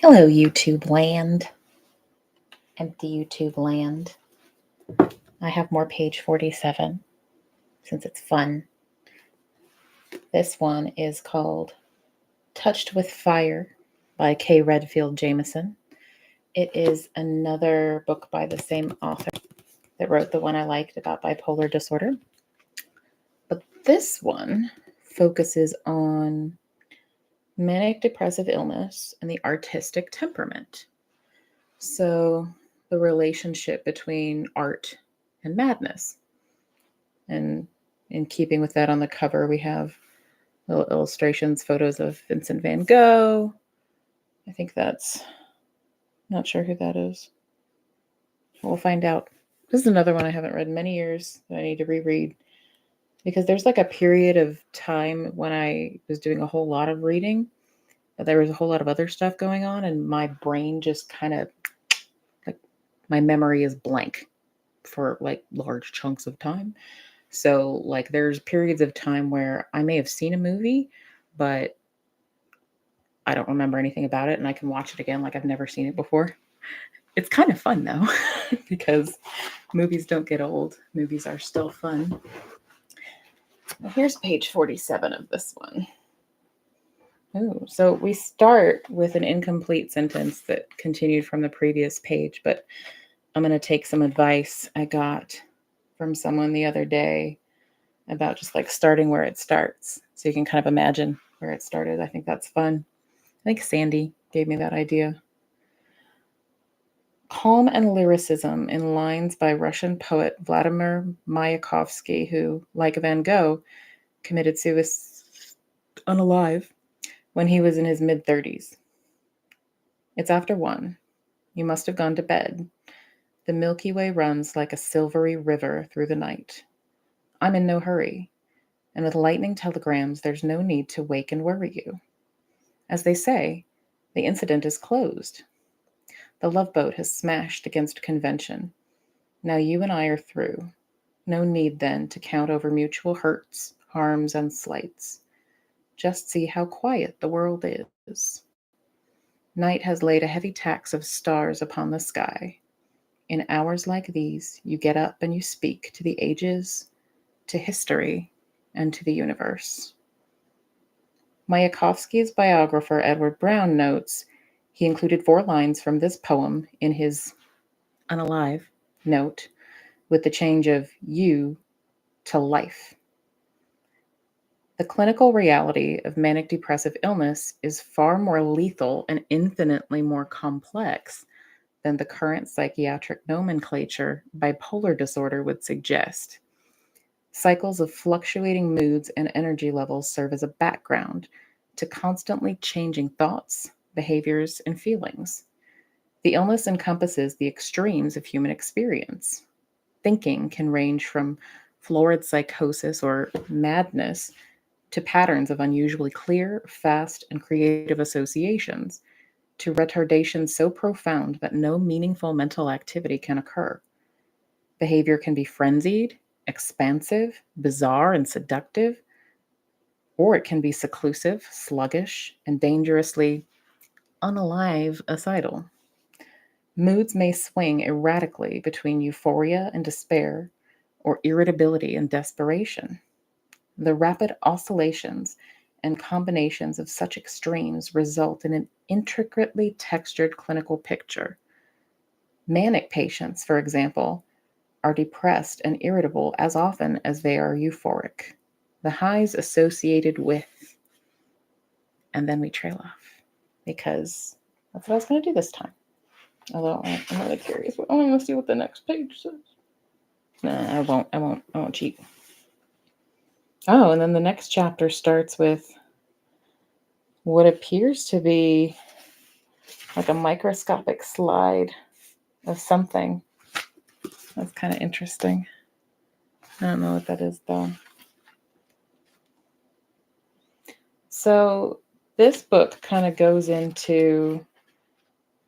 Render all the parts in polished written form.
Hello, YouTube land. Empty YouTube land. I have more page 47 since it's fun. This one is called Touched with Fire by Redfield Jamison. It is another book by the same author that wrote the one I liked about bipolar disorder. But this one focuses on manic depressive illness and the artistic temperament. So, the relationship between art and madness. And in keeping with that, on the cover, we have little illustrations, photos of Vincent van Gogh. I think that's, not sure who that is. We'll find out. This is another one I haven't read in many years that I need to reread because there's like a period of time when I was doing a whole lot of reading, but there was a whole lot of other stuff going on, and my brain just kind of, like, my memory is blank for like large chunks of time. So, like, there's periods of time where I may have seen a movie, but I don't remember anything about it, and I can watch it again like I've never seen it before. It's kind of fun, though, because movies don't get old. Movies are still fun. Well, here's page 47 of this one. Ooh, so we start with an incomplete sentence that continued from the previous page, but I'm going to take some advice I got from someone the other day about just like starting where it starts. So you can kind of imagine where it started. I think that's fun. I think Sandy gave me that idea. Calm and lyricism in lines by Russian poet Vladimir Mayakovsky, who, like Van Gogh, committed suicide unalive when he was in his mid-30s. It's after 1. You must have gone to bed. The Milky Way runs like a silvery river through the night. I'm in no hurry, and with lightning telegrams, there's no need to wake and worry you. As they say, the incident is closed. The love boat has smashed against convention. Now you and I are through. No need, then, to count over mutual hurts, harms, and slights. Just see how quiet the world is. Night has laid a heavy tax of stars upon the sky. In hours like these, you get up and you speak to the ages, to history, and to the universe. Mayakovsky's biographer Edward Brown notes he included 4 lines from this poem in his unalive note with the change of you to life. The clinical reality of manic depressive illness is far more lethal and infinitely more complex than the current psychiatric nomenclature bipolar disorder would suggest. Cycles of fluctuating moods and energy levels serve as a background to constantly changing thoughts, behaviors, and feelings. The illness encompasses the extremes of human experience. Thinking can range from florid psychosis or madness to patterns of unusually clear, fast, and creative associations, to retardation so profound that no meaningful mental activity can occur. Behavior can be frenzied, expansive, bizarre, and seductive, or it can be seclusive, sluggish, and dangerously unalive-icidal. Moods may swing erratically between euphoria and despair, or irritability and desperation. The rapid oscillations and combinations of such extremes result in an intricately textured clinical picture. Manic patients, for example, are depressed and irritable as often as they are euphoric. The highs associated with, and then we trail off because that's what I was going to do this time. Although I'm really curious. I want to see what the next page says. Nah, I won't cheat. Oh, and then the next chapter starts with what appears to be like a microscopic slide of something. That's kind of interesting. I don't know what that is, though. So this book kind of goes into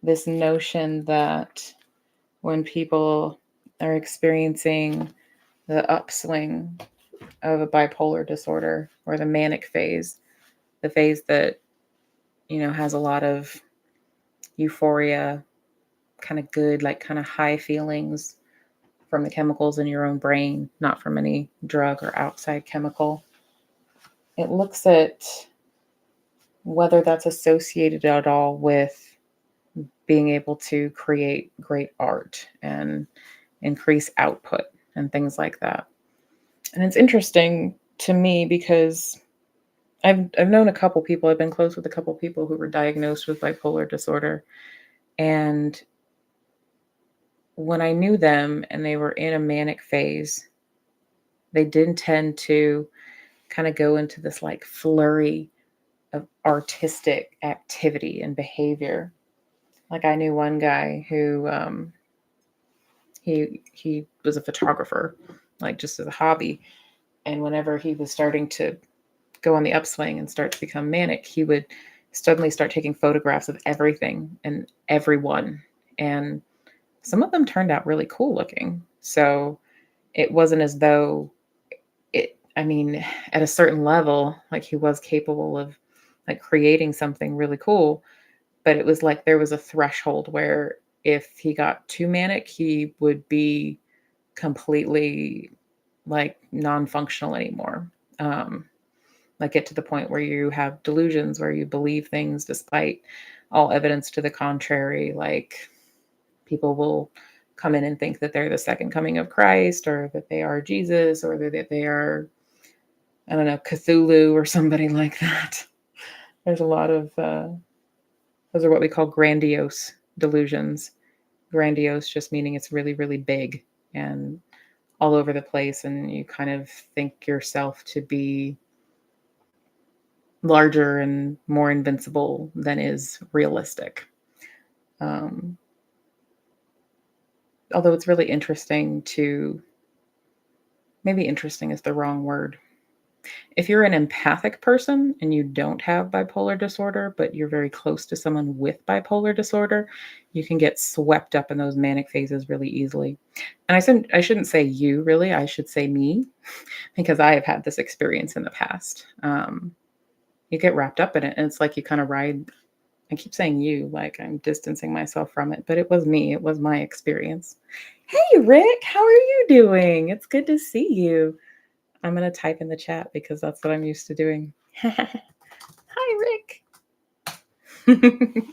this notion that when people are experiencing the upswing of a bipolar disorder or the manic phase, the phase that, has a lot of euphoria, kind of good, like kind of high feelings from the chemicals in your own brain, not from any drug or outside chemical. It looks at whether that's associated at all with being able to create great art and increase output and things like that. And it's interesting to me because I've known a couple people, I've been close with a couple people who were diagnosed with bipolar disorder. And when I knew them and they were in a manic phase, they didn't tend to kind of go into this like flurry of artistic activity and behavior. Like I knew one guy who he was a photographer, like just as a hobby. And whenever he was starting to go on the upswing and start to become manic, he would suddenly start taking photographs of everything and everyone. And some of them turned out really cool looking. So it wasn't as though I mean, at a certain level, like he was capable of like creating something really cool, but it was like there was a threshold where if he got too manic, he would be completely like non-functional anymore. Like get to the point where you have delusions, where you believe things despite all evidence to the contrary. Like people will come in and think that they're the second coming of Christ, or that they are Jesus, or that they are, I don't know, Cthulhu or somebody like that. There's a lot of, those are what we call grandiose delusions. Grandiose just meaning it's really, really big and all over the place. And you kind of think yourself to be larger and more invincible than is realistic. Although it's really interesting to, maybe interesting is the wrong word. If you're an empathic person and you don't have bipolar disorder, but you're very close to someone with bipolar disorder, you can get swept up in those manic phases really easily. And I shouldn't say you really, I should say me, because I have had this experience in the past. You get wrapped up in it and it's like you kind of ride. I keep saying you, like I'm distancing myself from it, but it was me. It was my experience. Hey, Rick, how are you doing? It's good to see you. I'm going to type in the chat because that's what I'm used to doing. Hi, Rick.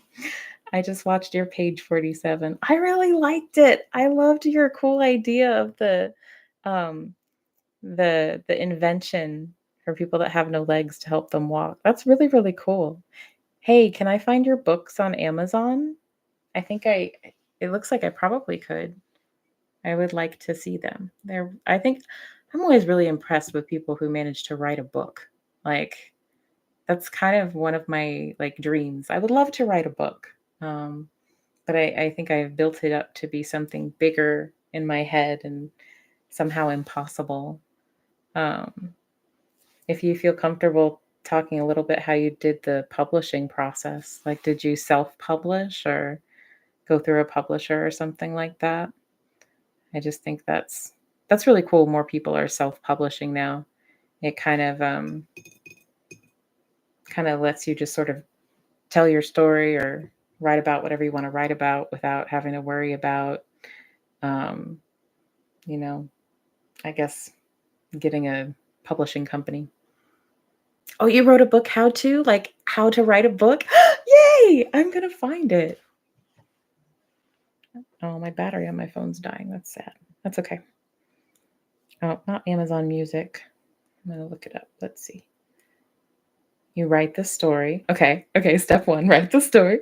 I just watched your page 47. I really liked it. I loved your cool idea of um the invention for people that have no legs to help them walk. That's really, really cool. Hey, can I find your books on Amazon? I think it looks like I probably could. I would like to see them. I think I'm always really impressed with people who manage to write a book. Like that's kind of one of my like dreams. I would love to write a book. But I think I've built it up to be something bigger in my head and somehow impossible. Um, if you feel comfortable talking a little bit how you did the publishing process, like did you self-publish or go through a publisher or something like that? I just think that's really cool. More people are self-publishing now. It kind of lets you just sort of tell your story or write about whatever you want to write about without having to worry about, um, you know, I guess getting a publishing company. Oh, you wrote a book, how to? Like how to write a book? Yay! I'm gonna find it. Oh, my battery on my phone's dying. That's sad. That's okay. Oh, not Amazon Music. I'm gonna look it up. Let's see. You write the story. Okay. Okay. Step one, write the story.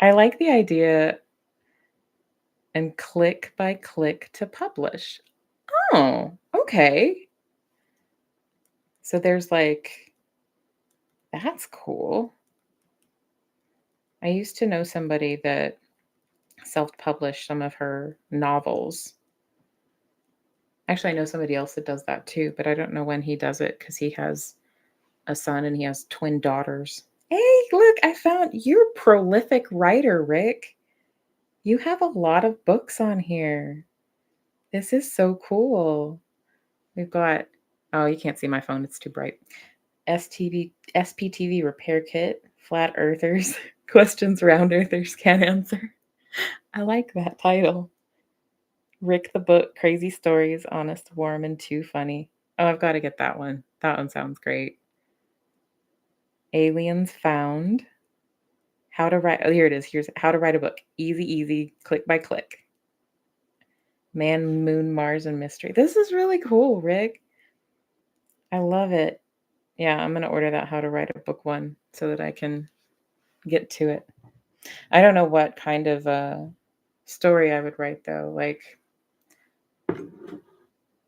I like the idea and click by click to publish. Oh, okay. So there's like, that's cool. I used to know somebody that self-published some of her novels. Actually, I know somebody else that does that too, but I don't know when he does it because he has a son and he has twin daughters. Hey, look, I found you're a prolific writer, Rick. You have a lot of books on here. This is so cool. We've got, oh, you can't see my phone. It's too bright. SPTV repair kit Flat Earthers, questions round earthers can't answer. I like that title. Rick the Book, crazy stories, honest, warm, and too funny. Oh, I've got to get that one. That one sounds great. Aliens Found. How to write, oh, here it is. Here's how to write a book. Easy, easy, click by click. Man, Moon, Mars, and Mystery. This is really cool, Rick. I love it. Yeah, I'm going to order that How to Write a Book one so that I can get to it. I don't know what kind of story I would write, though. Like,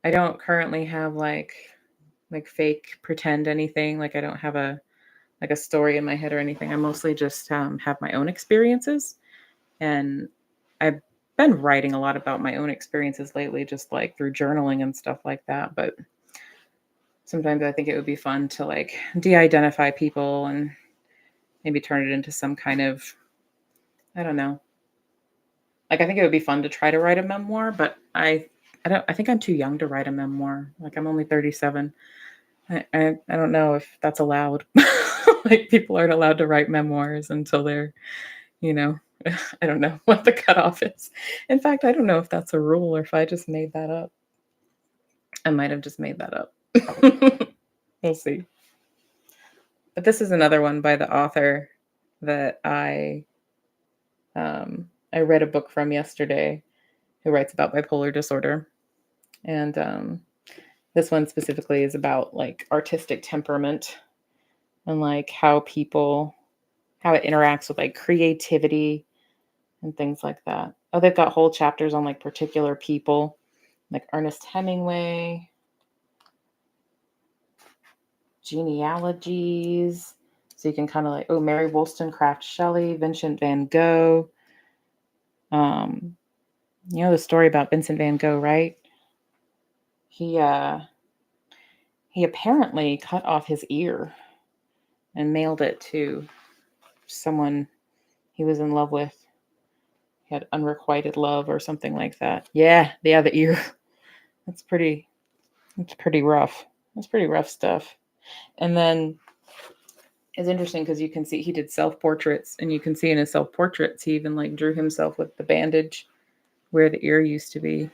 I don't currently have like fake pretend anything. Like, I don't have a story in my head or anything. I mostly just have my own experiences. And I've been writing a lot about my own experiences lately, just like through journaling and stuff like that. But sometimes I think it would be fun to like de-identify people and maybe turn it into some kind of, I don't know. Like, I think it would be fun to try to write a memoir, but I think I'm too young to write a memoir. Like, I'm only 37. I don't know if that's allowed. Like, people aren't allowed to write memoirs until they're, you know, I don't know what the cutoff is. In fact, I don't know if that's a rule or if I just made that up. I might have just made that up. We'll see. But this is another one by the author that I read a book from yesterday who writes about bipolar disorder. And this one specifically is about like artistic temperament and like how it interacts with like creativity and things like that. Oh, they've got whole chapters on like particular people, like Ernest Hemingway, genealogies. So you can kind of like, oh, Mary Wollstonecraft Shelley, Vincent van Gogh. You know the story about Vincent van Gogh, right? He apparently cut off his ear and mailed it to someone he was in love with. He had unrequited love or something like that. Yeah, the ear. It's pretty rough. That's pretty rough stuff. And then it's interesting because you can see he did self-portraits, and you can see in his self-portraits he even like drew himself with the bandage where the ear used to be.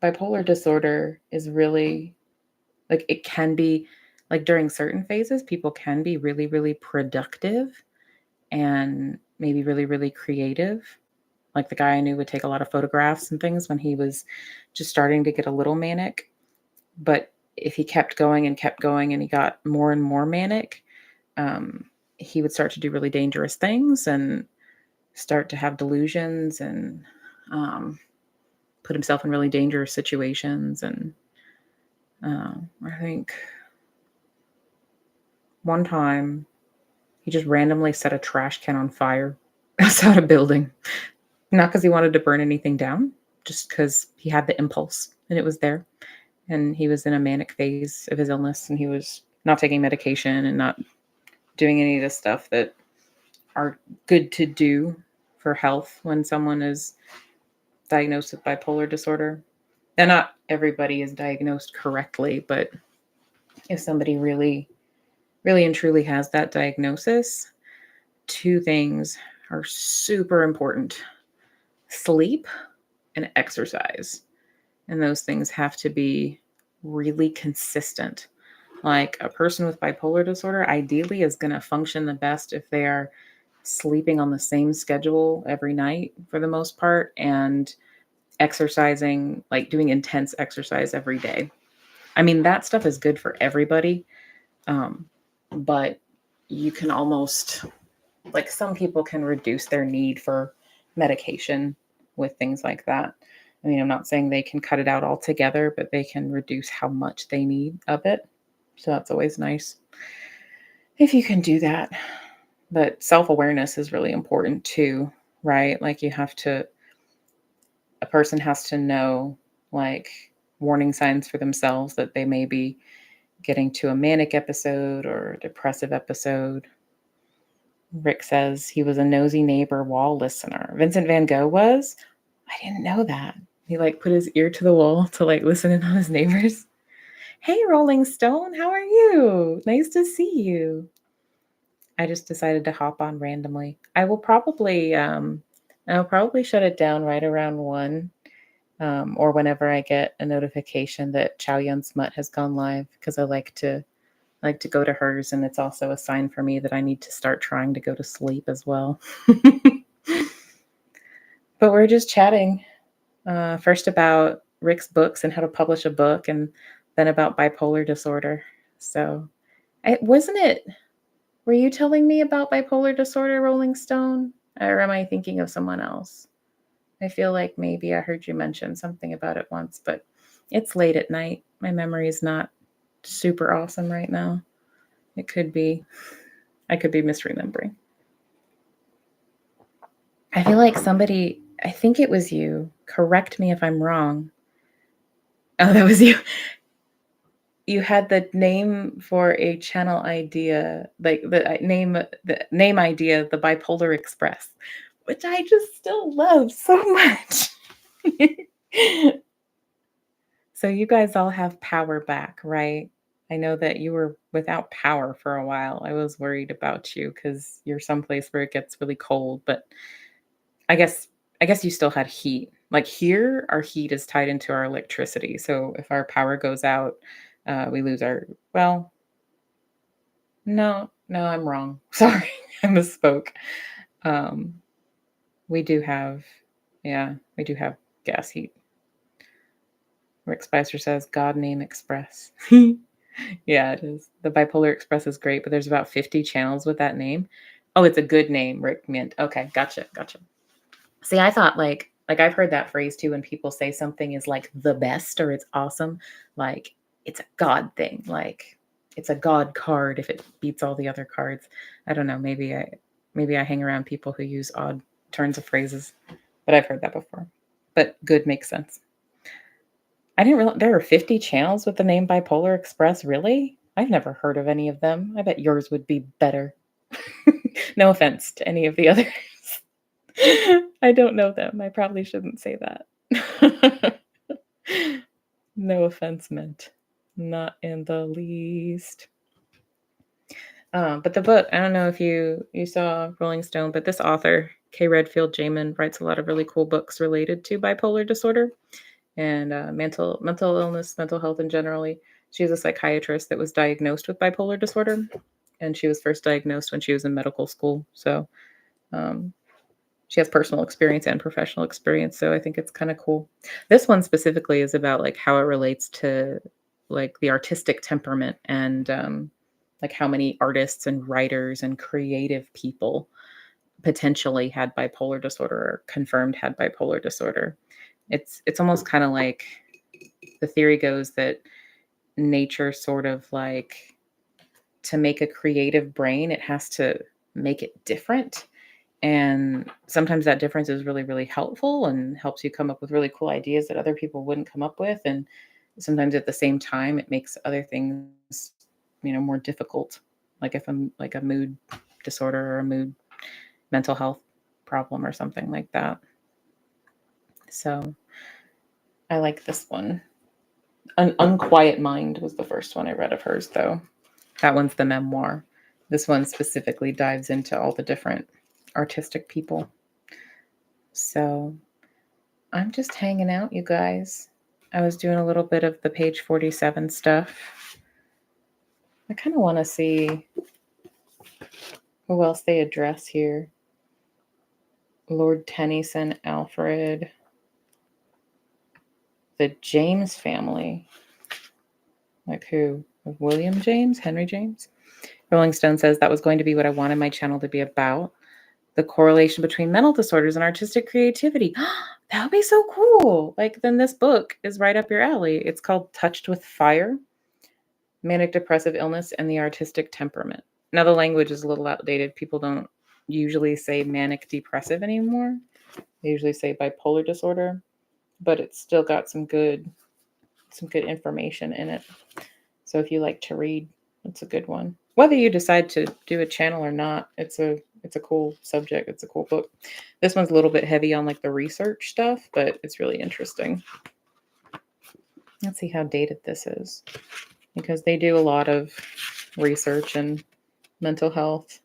Bipolar disorder is really like, it can be like during certain phases, people can be really, really productive and maybe really, really creative. Like the guy I knew would take a lot of photographs and things when he was just starting to get a little manic. But if he kept going and he got more and more manic, he would start to do really dangerous things and start to have delusions and put himself in really dangerous situations. And I think one time he just randomly set a trash can on fire outside a building. Not because he wanted to burn anything down, just because he had the impulse and it was there. And he was in a manic phase of his illness, and he was not taking medication and not doing any of the stuff that are good to do for health when someone is diagnosed with bipolar disorder. And not everybody is diagnosed correctly, but if somebody really, really and truly has that diagnosis, two things are super important: sleep and exercise. And those things have to be really consistent. Like, a person with bipolar disorder ideally is going to function the best if they are sleeping on the same schedule every night for the most part, and exercising, like doing intense exercise every day. I mean, that stuff is good for everybody. But you can almost, like, some people can reduce their need for medication with things like that. I mean, I'm not saying they can cut it out altogether, but they can reduce how much they need of it. So that's always nice if you can do that. But self-awareness is really important too, right? Like, a person has to know like warning signs for themselves that they may be getting to a manic episode or a depressive episode. Rick says he was a nosy neighbor wall listener. Vincent van Gogh was? I didn't know that. He like put his ear to the wall to like listen in on his neighbors. Hey, Rolling Stone, how are you? Nice to see you. I just decided to hop on randomly. I'll probably shut it down right around 1, or whenever I get a notification that Chow Yun Smut has gone live, because I like to go to hers, and it's also a sign for me that I need to start trying to go to sleep as well. But we're just chatting, first about Rick's books and how to publish a book, and then about bipolar disorder. So, wasn't it? Were you telling me about bipolar disorder, Rolling Stone? Or am I thinking of someone else? I feel like maybe I heard you mention something about it once, but it's late at night. My memory is not super awesome right now. It could be, I could be misremembering. I feel like I think it was you. Correct me if I'm wrong. Oh, that was you. You had the name for a channel idea, like the name idea, the Bipolar Express, which I just still love so much. So you guys all have power back, right? I know that you were without power for a while. I was worried about you because you're someplace where it gets really cold, but I guess I guess you still had heat. Like here, our heat is tied into our electricity. So if our power goes out, we lose our well, no, no, I'm wrong. Sorry, I misspoke. Um, we do have, yeah, we do have gas heat. Rick Spicer says, God name Express. Yeah, it is. The Bipolar Express is great, but there's about 50 channels with that name. Oh, it's a good name, Rick Mint. Okay, gotcha, gotcha. See, I thought like I've heard that phrase too when people say something is like the best or it's awesome, like it's a God thing, like it's a God card if it beats all the other cards. I don't know, maybe I hang around people who use odd turns of phrases, but I've heard that before. But good makes sense. I didn't realize there are 50 channels with the name Bipolar Express, really? I've never heard of any of them. I bet yours would be better. No offense to any of the others. I don't know them. I probably shouldn't say that. No offense meant. Not in the least. But the book, I don't know if you saw Rolling Stone, but this author, K. Redfield Jamin, writes a lot of really cool books related to bipolar disorder and mental illness, mental health in generally. She was a psychiatrist that was diagnosed with bipolar disorder, and she was first diagnosed when she was in medical school. So um, she has personal experience and professional experience. So I think it's kind of cool. This one specifically is about like how it relates to like the artistic temperament and like how many artists and writers and creative people potentially had bipolar disorder or confirmed had bipolar disorder. It's almost kind of like the theory goes that nature sort of like to make a creative brain, it has to make it different. And sometimes that difference is really, really helpful and helps you come up with really cool ideas that other people wouldn't come up with. And sometimes at the same time, it makes other things, more difficult. Like if I'm like a mood disorder or a mood mental health problem or something like that. So I like this one. An Unquiet Mind was the first one I read of hers, though. That one's the memoir. This one specifically dives into all the different artistic people. So I'm just hanging out, you guys. I was doing a little bit of the page 47 stuff. I kind of want to see who else they address here. Lord Tennyson, Alfred, the James family. Like who? William James? Henry James? Rolling Stone says that was going to be what I wanted my channel to be about. The correlation between mental disorders and artistic creativity. That would be so cool. Like, then this book is right up your alley. It's called Touched with Fire, Manic Depressive Illness and the Artistic Temperament. Now, the language is a little outdated. People don't usually say manic depressive anymore. They usually say bipolar disorder, but it's still got some good information in it. So if you like to read, it's a good one. Whether you decide to do a channel or not, it's a cool subject. It's a cool book. This one's a little bit heavy on like the research stuff, but it's really interesting. Let's see how dated this is. because they do a lot of research in mental health.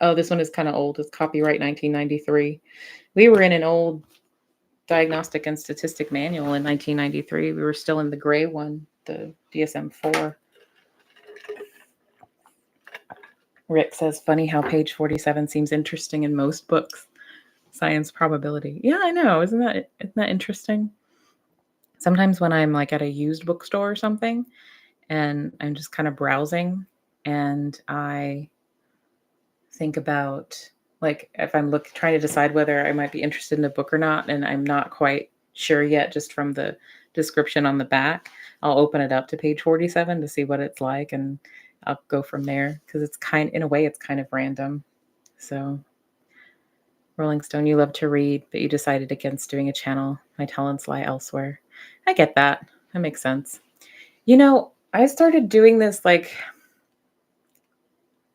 Oh, this one is kind of old. It's copyright 1993. We were in an old Diagnostic and Statistic Manual in 1993. We were still in the gray one, the DSM-4. Rick says, funny how page 47 seems interesting in most books. Science probability. Yeah, I know. Isn't that interesting? Sometimes when I'm like at a used bookstore or something and I'm just kind of browsing and I think about like if I'm trying to decide whether I might be interested in a book or not, and I'm not quite sure yet just from the description on the back, I'll open it up to page 47 to see what it's like, and I'll go from there because in a way it's kind of random. So Rolling Stone, you love to read, but you decided against doing a channel. My talents lie elsewhere. I get that. That makes sense. I started doing this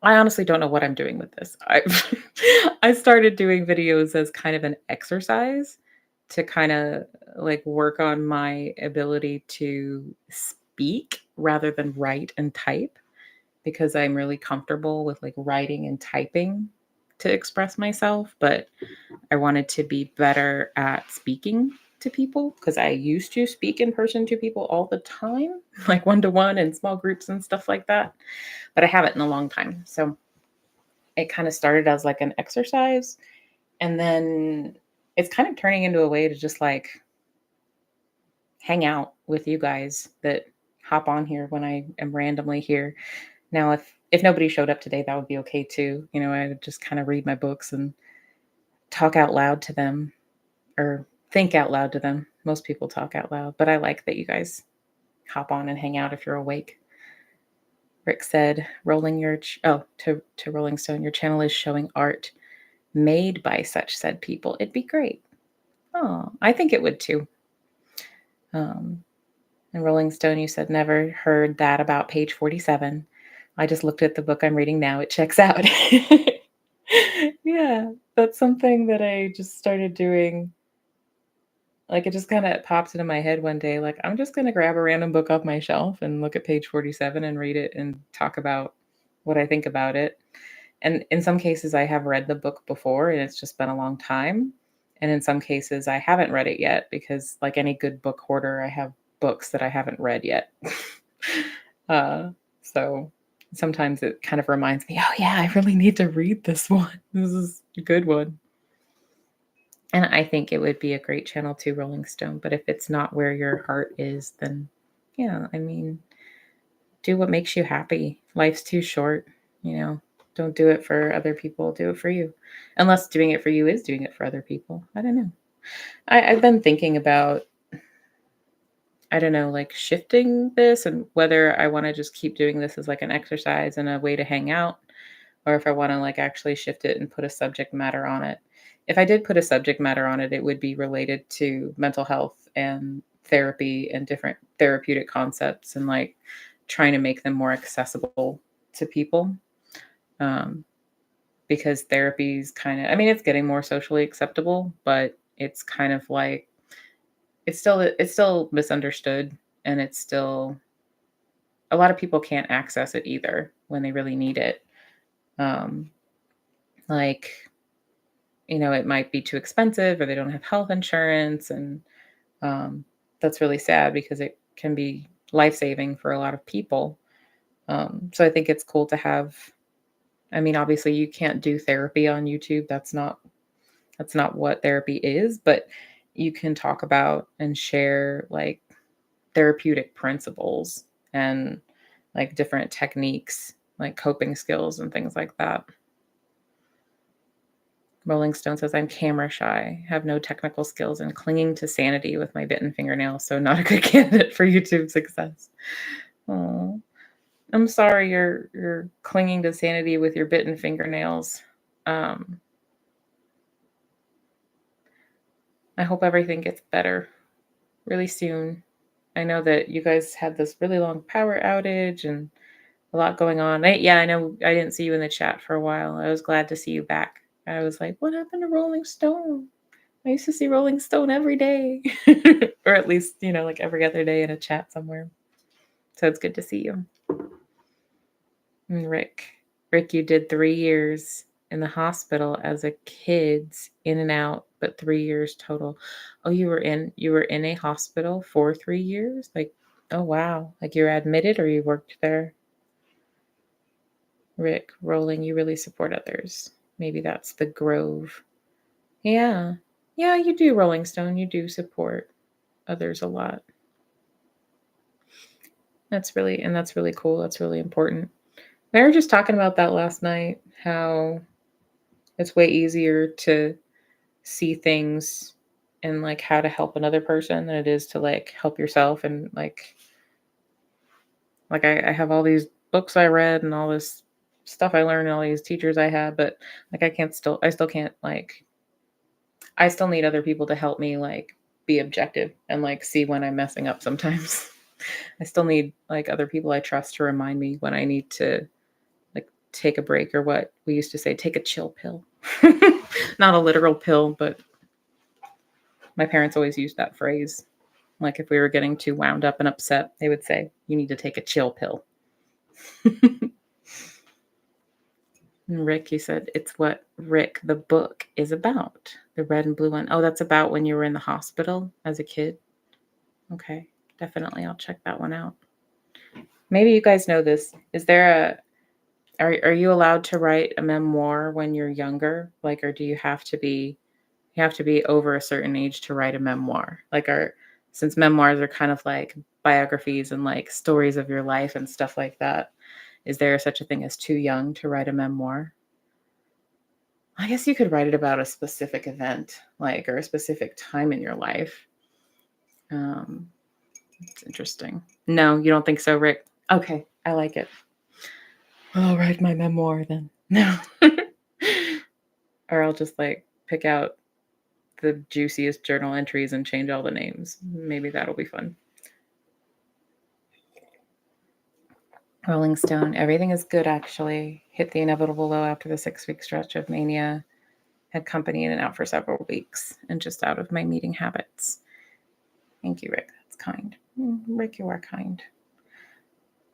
I honestly don't know what I'm doing with this. I started doing videos as kind of an exercise to kind of work on my ability to speak rather than write and type because I'm really comfortable with writing and typing to express myself, but I wanted to be better at speaking to people because I used to speak in person to people all the time, like one-to-one in small groups and stuff like that, but I haven't in a long time. So it kind of started as an exercise, and then it's kind of turning into a way to just hang out with you guys that hop on here when I am randomly here. Now, if nobody showed up today, that would be okay too. I would just kind of read my books and talk out loud to them or think out loud to them. Most people talk out loud, but I like that you guys hop on and hang out if you're awake. Rick said, to Rolling Stone, your channel is showing art made by such said people. It'd be great. Oh, I think it would too. And Rolling Stone, you said, never heard that about page 47. I just looked at the book I'm reading now. It checks out. Yeah, that's something that I just started doing. It just kind of pops into my head one day. I'm just going to grab a random book off my shelf and look at page 47 and read it and talk about what I think about it. And in some cases, I have read the book before and it's just been a long time. And in some cases, I haven't read it yet because, like any good book hoarder, I have books that I haven't read yet. So sometimes it kind of reminds me, oh, yeah, I really need to read this one. This is a good one. And I think it would be a great channel too, Rolling Stone. But if it's not where your heart is, then, yeah, I mean, do what makes you happy. Life's too short, Don't do it for other people. Do it for you. Unless doing it for you is doing it for other people. I don't know. I've been thinking about, I don't know, shifting this and whether I want to just keep doing this as an exercise and a way to hang out, or if I want to actually shift it and put a subject matter on it. If I did put a subject matter on it, it would be related to mental health and therapy and different therapeutic concepts and trying to make them more accessible to people. Because therapy is it's getting more socially acceptable, but it's kind of it's still misunderstood, and it's still, a lot of people can't access it either when they really need it. It might be too expensive or they don't have health insurance. And that's really sad because it can be life-saving for a lot of people. So I think it's cool to have, obviously you can't do therapy on YouTube. That's not what therapy is, but you can talk about and share therapeutic principles and different techniques, coping skills and things like that. Rolling Stone says, I'm camera shy, have no technical skills, and clinging to sanity with my bitten fingernails, so not a good candidate for YouTube success. Oh, I'm sorry you're clinging to sanity with your bitten fingernails. I hope everything gets better really soon. I know that you guys had this really long power outage and a lot going on. I know I didn't see you in the chat for a while. I was glad to see you back. I was like, what happened to Rolling Stone? I used to see Rolling Stone every day. Or at least, every other day in a chat somewhere. So it's good to see you. And Rick, you did 3 years in the hospital as a kid's in and out, but 3 years total. Oh, you were in a hospital for 3 years? Like, oh wow. Like you were admitted or you worked there? Rick, rolling, you really support others. Maybe that's the Grove. Yeah. Yeah, you do, Rolling Stone. You do support others a lot. That's really cool. That's really important. We were just talking about that last night, how it's way easier to see things and like how to help another person than it is to like help yourself. And like I have all these books I read and all this stuff I learned and all these teachers I had, but like I still can't like I still need other people to help me like be objective and like see when I'm messing up sometimes. I still need like other people I trust to remind me when I need to like take a break, or what we used to say, take a chill pill. Not a literal pill, but my parents always used that phrase. Like if we were getting too wound up and upset, they would say, you need to take a chill pill. And Rick, you said it's what Rick, the book, is about. The red and blue one. Oh, that's about when you were in the hospital as a kid. Okay, definitely. I'll check that one out. Maybe you guys know this. Are you allowed to write a memoir when you're younger? Like, or do you have to be over a certain age to write a memoir? Like, since memoirs are kind of like biographies and like stories of your life and stuff like that, is there such a thing as too young to write a memoir? I guess you could write it about a specific event, like, or a specific time in your life. It's interesting. No, you don't think so, Rick? Okay, I like it. I'll write my memoir then. No. Or I'll just like pick out the juiciest journal entries and change all the names. Maybe that'll be fun. Rolling Stone, everything is good actually. Hit the inevitable low after the 6-week stretch of mania. Had company in and out for several weeks and just out of my meeting habits. Thank you, Rick. That's kind. Rick, you are kind.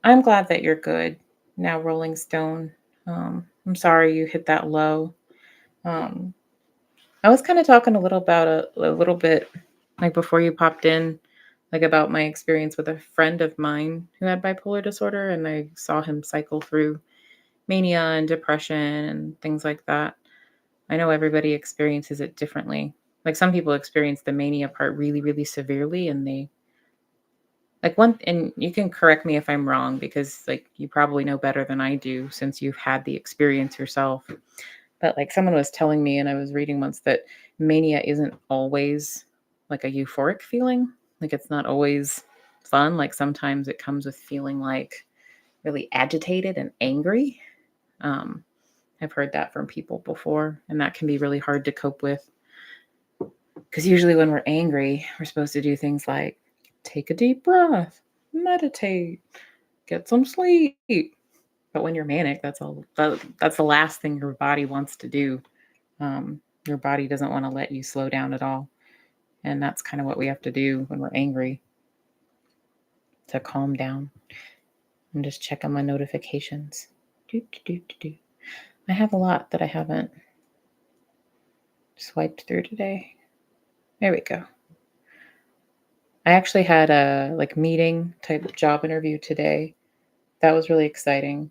I'm glad that you're good now, Rolling Stone. I'm sorry you hit that low. I was kind of talking a little bit like before you popped in, like about my experience with a friend of mine who had bipolar disorder, and I saw him cycle through mania and depression and things like that. I know everybody experiences it differently. Like some people experience the mania part really, really severely, and they and you can correct me if I'm wrong, because like you probably know better than I do since you've had the experience yourself. But like someone was telling me, and I was reading once, that mania isn't always like a euphoric feeling. Like it's not always fun. Like sometimes it comes with feeling like really agitated and angry. I've heard that from people before, and that can be really hard to cope with. Because usually when we're angry, we're supposed to do things like take a deep breath, meditate, get some sleep. But when you're manic, that's the last thing your body wants to do. Your body doesn't want to let you slow down at all. And that's kind of what we have to do when we're angry, to calm down. I'm just checking my notifications. I have a lot that I haven't swiped through today. There we go. I actually had a like meeting type job interview today. That was really exciting.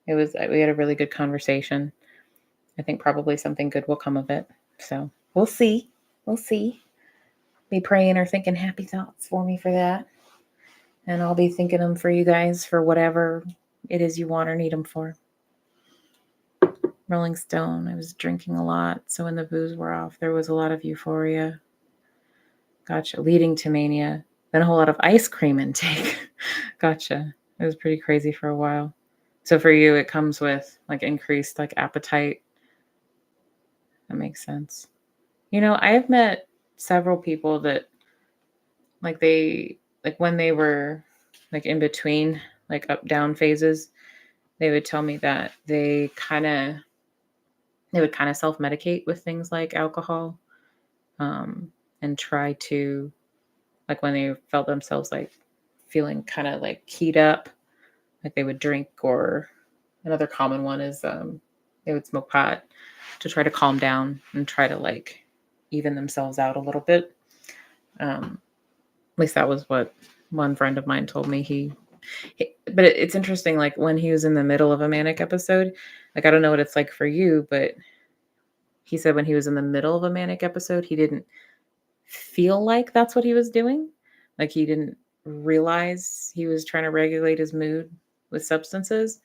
We had a really good conversation. I think probably something good will come of it. So we'll see. We'll see. Be praying or thinking happy thoughts for me for that. And I'll be thinking them for you guys for whatever it is you want or need them for. Rolling Stone, I was drinking a lot. So when the booze wore off, there was a lot of euphoria. Gotcha. Leading to mania. Then a whole lot of ice cream intake. Gotcha. It was pretty crazy for a while. So for you, it comes with like increased like appetite. That makes sense. You know, I have met several people that when they were like in between like up down phases, they would tell me that they would kind of self-medicate with things like alcohol, and try to, like when they felt themselves like feeling kind of like keyed up, like they would drink, or another common one is they would smoke pot to try to calm down and try to like even themselves out a little bit. At least that was what one friend of mine told me. But it's interesting, like when he was in the middle of a manic episode, like I don't know what it's like for you, but he said when he was in the middle of a manic episode, he didn't feel like that's what he was doing. Like he didn't realize he was trying to regulate his mood with substances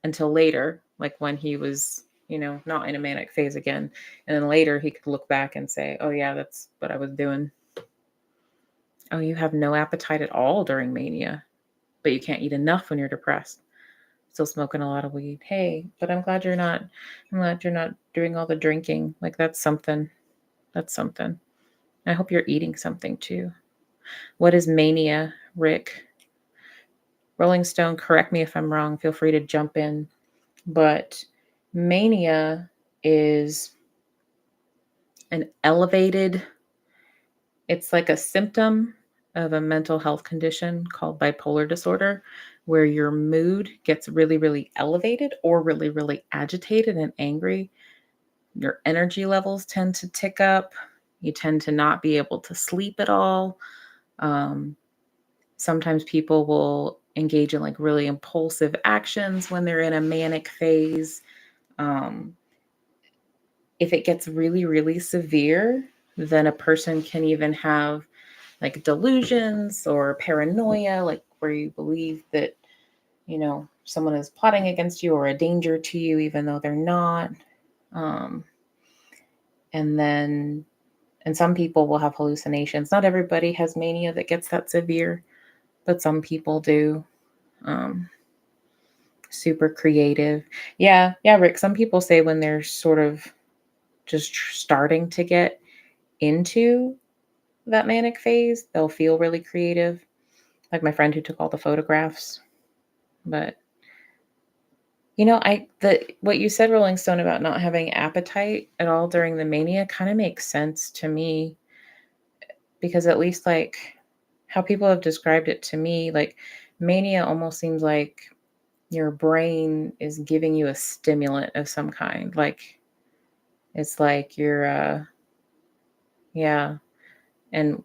until later, like when he was, not in a manic phase again. And then later he could look back and say, oh, yeah, that's what I was doing. Oh, you have no appetite at all during mania, but you can't eat enough when you're depressed. Still smoking a lot of weed. Hey, but I'm glad you're not doing all the drinking. Like that's something. That's something. I hope you're eating something too. What is mania, Rick? Rolling Stone, correct me if I'm wrong. Feel free to jump in. But mania is it's like a symptom of a mental health condition called bipolar disorder, where your mood gets really, really elevated or really, really agitated and angry. Your energy levels tend to tick up. You tend to not be able to sleep at all. Sometimes people will engage in like really impulsive actions when they're in a manic phase. If it gets really, really severe, then a person can even have like delusions or paranoia, like where you believe that, someone is plotting against you or a danger to you, even though they're not. Um, and some people will have hallucinations. Not everybody has mania that gets that severe, but some people do. Super creative. Yeah, Rick. Some people say when they're sort of just starting to get into that manic phase, they'll feel really creative. Like my friend who took all the photographs. But what you said, Rolling Stone, about not having appetite at all during the mania kind of makes sense to me, because at least like how people have described it to me, like mania almost seems like your brain is giving you a stimulant of some kind. Like it's like you're yeah. And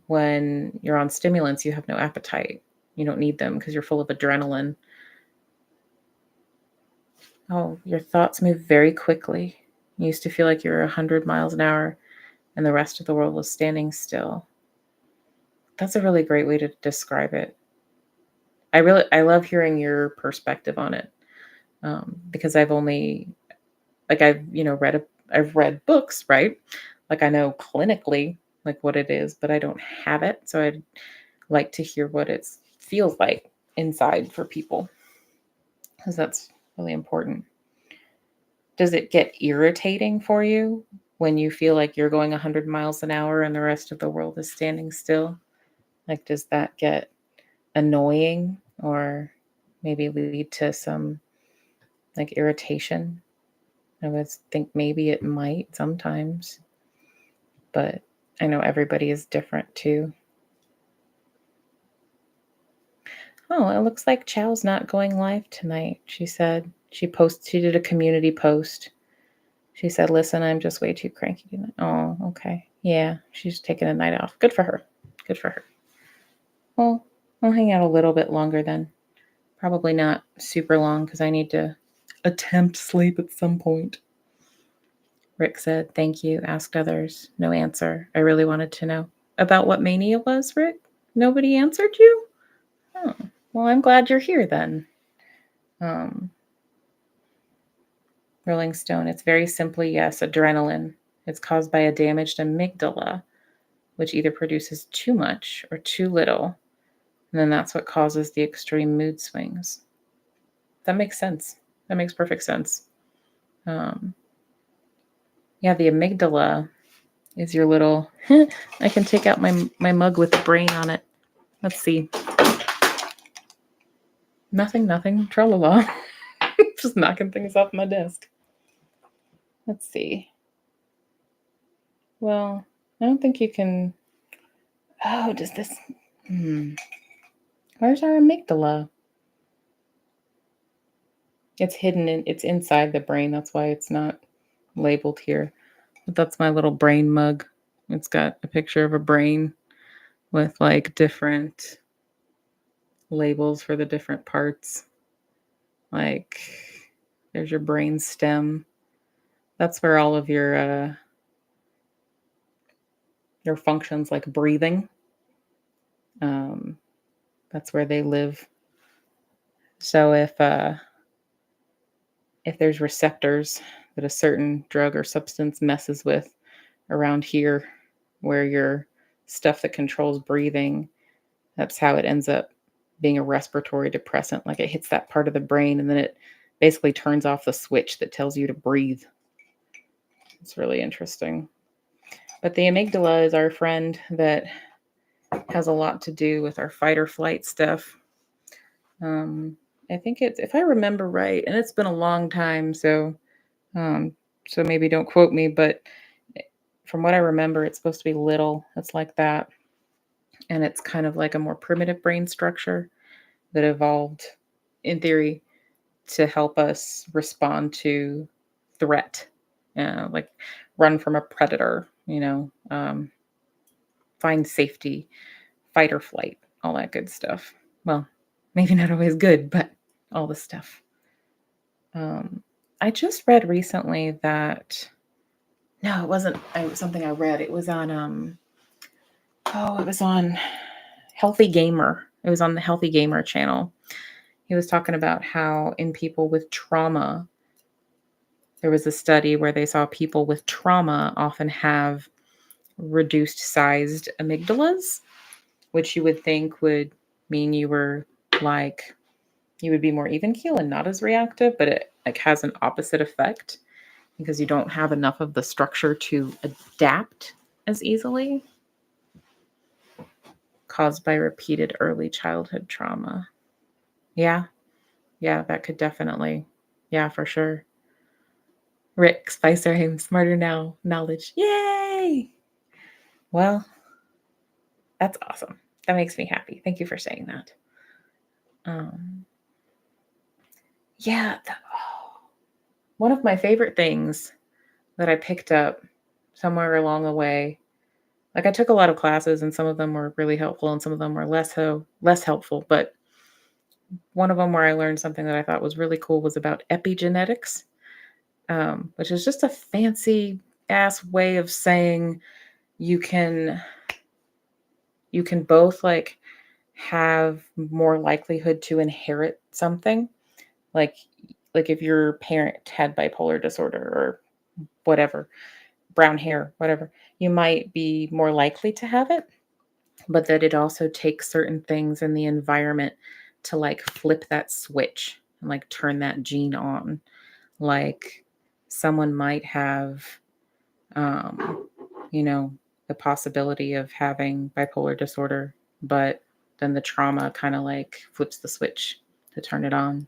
when you're on stimulants, you have no appetite. You don't need them because you're full of adrenaline. Oh, your thoughts move very quickly. You used to feel like you were 100 miles an hour and the rest of the world was standing still. That's a really great way to describe it. I love hearing your perspective on it, because I've read books, right? Like I know clinically like what it is, but I don't have it. So I'd like to hear what it feels like inside for people, because that's really important. Does it get irritating for you when you feel like you're going 100 miles an hour and the rest of the world is standing still? Like, does that get annoying or maybe lead to some like irritation? I would think maybe it might sometimes, but I know everybody is different too. Oh, it looks like Chow's not going live tonight, she said. She did a community post. She said, listen, I'm just way too cranky tonight. Oh, okay. Yeah, she's taking a night off. Good for her. Good for her. Well, I'll hang out a little bit longer then. Probably not super long because I need to attempt sleep at some point. Rick said, thank you. Asked others. No answer. I really wanted to know. About what mania was, Rick? Nobody answered you? Oh, well, I'm glad you're here then. Rolling Stone, it's very simply, yes, adrenaline. It's caused by a damaged amygdala, which either produces too much or too little. And then that's what causes the extreme mood swings. That makes sense. That makes perfect sense. Yeah, the amygdala is your little, I can take out my mug with the brain on it. Let's see. Nothing, tra-la-la. Just knocking things off my desk. Let's see. Well, I don't think you can, does this, Where's our amygdala? It's hidden it's inside the brain. That's why it's not labeled here. But that's my little brain mug. It's got a picture of a brain with like different labels for the different parts. Like there's your brain stem. That's where all of your functions like breathing. That's where they live. So if there's receptors that a certain drug or substance messes with around here, where your stuff that controls breathing, that's how it ends up being a respiratory depressant. Like it hits that part of the brain and then it basically turns off the switch that tells you to breathe. It's really interesting. But the amygdala is our friend that has a lot to do with our fight or flight stuff. I think it's, if I remember right, and it's been a long time, so maybe don't quote me, but from what I remember, it's supposed to be little. It's like that. And it's kind of like a more primitive brain structure that evolved, in theory, to help us respond to threat, like run from a predator, find safety, fight or flight, all that good stuff. Well, maybe not always good, but all the stuff. I just read recently that, no, it wasn't something I read. It was on, it was on Healthy Gamer. It was on the Healthy Gamer channel. He was talking about how in people with trauma, there was a study where they saw people with trauma often have reduced sized amygdalas, which you would think would mean you would be more even keel and not as reactive, but it like has an opposite effect because you don't have enough of the structure to adapt as easily, caused by repeated early childhood trauma. Yeah, that could definitely, for sure. Rick Spicer, I'm smarter now. Knowledge. Yay! Well, that's awesome. That makes me happy. Thank you for saying that. One of my favorite things that I picked up somewhere along the way, like I took a lot of classes and some of them were really helpful and some of them were less helpful, but one of them where I learned something that I thought was really cool was about epigenetics, which is just a fancy ass way of saying you can both like have more likelihood to inherit something, like if your parent had bipolar disorder or whatever, brown hair, whatever, you might be more likely to have it, but that it also takes certain things in the environment to like flip that switch and like turn that gene on. Like someone might have, the possibility of having bipolar disorder, but then the trauma kind of like flips the switch to turn it on.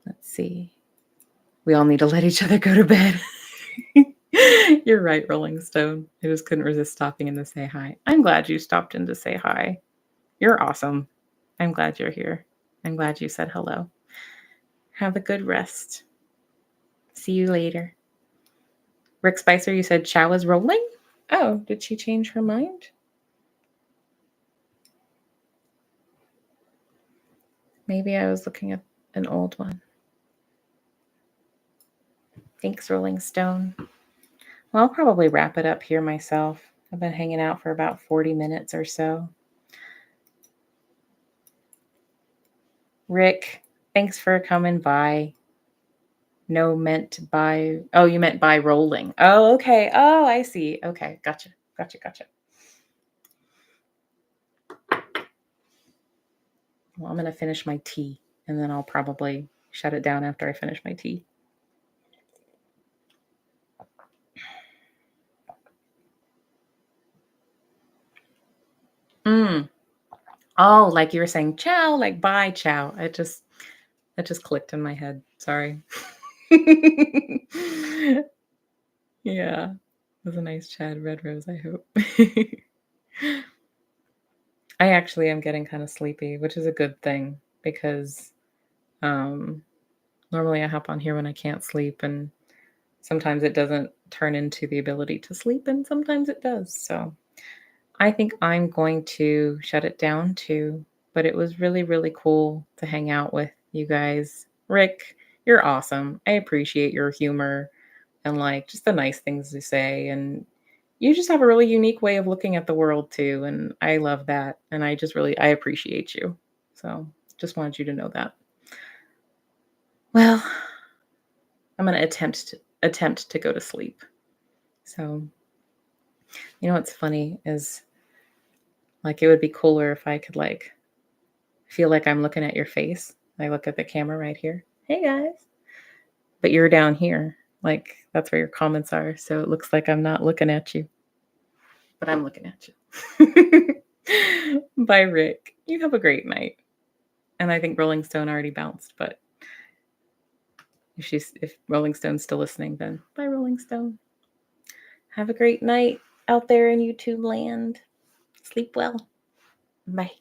Let's see. We all need to let each other go to bed. You're right, Rolling Stone. I just couldn't resist stopping in to say hi. I'm glad you stopped in to say hi. You're awesome. I'm glad you're here. I'm glad you said hello. Have a good rest. See you later. Rick Spicer, you said Chow is rolling? Oh, did she change her mind? Maybe I was looking at an old one. Thanks, Rolling Stone. Well, I'll probably wrap it up here myself. I've been hanging out for about 40 minutes or so. Rick, thanks for coming by. No, meant by, oh, you meant by rolling. Oh, okay. Oh, I see. Okay, gotcha. Well, I'm going to finish my tea, and then I'll probably shut it down after I finish my tea. Oh, like you were saying ciao, like bye, ciao. It just clicked in my head. Sorry. Yeah. It was a nice chat, Red Rose, I hope. I actually am getting kind of sleepy, which is a good thing because normally I hop on here when I can't sleep, and sometimes it doesn't turn into the ability to sleep, and sometimes it does. So I think I'm going to shut it down too. But it was really, really cool to hang out with you guys. Rick, you're awesome. I appreciate your humor and like just the nice things you say. And you just have a really unique way of looking at the world too. And I love that. And I appreciate you. So just wanted you to know that. Well, I'm going to attempt to go to sleep. So, you know what's funny is like it would be cooler if I could like feel like I'm looking at your face. I look at the camera right here. Hey guys. But you're down here. Like that's where your comments are. So it looks like I'm not looking at you. But I'm looking at you. Bye, Rick. You have a great night. And I think Rolling Stone already bounced, but if Rolling Stone's still listening, then bye, Rolling Stone. Have a great night out there in YouTube land. Sleep well. Bye.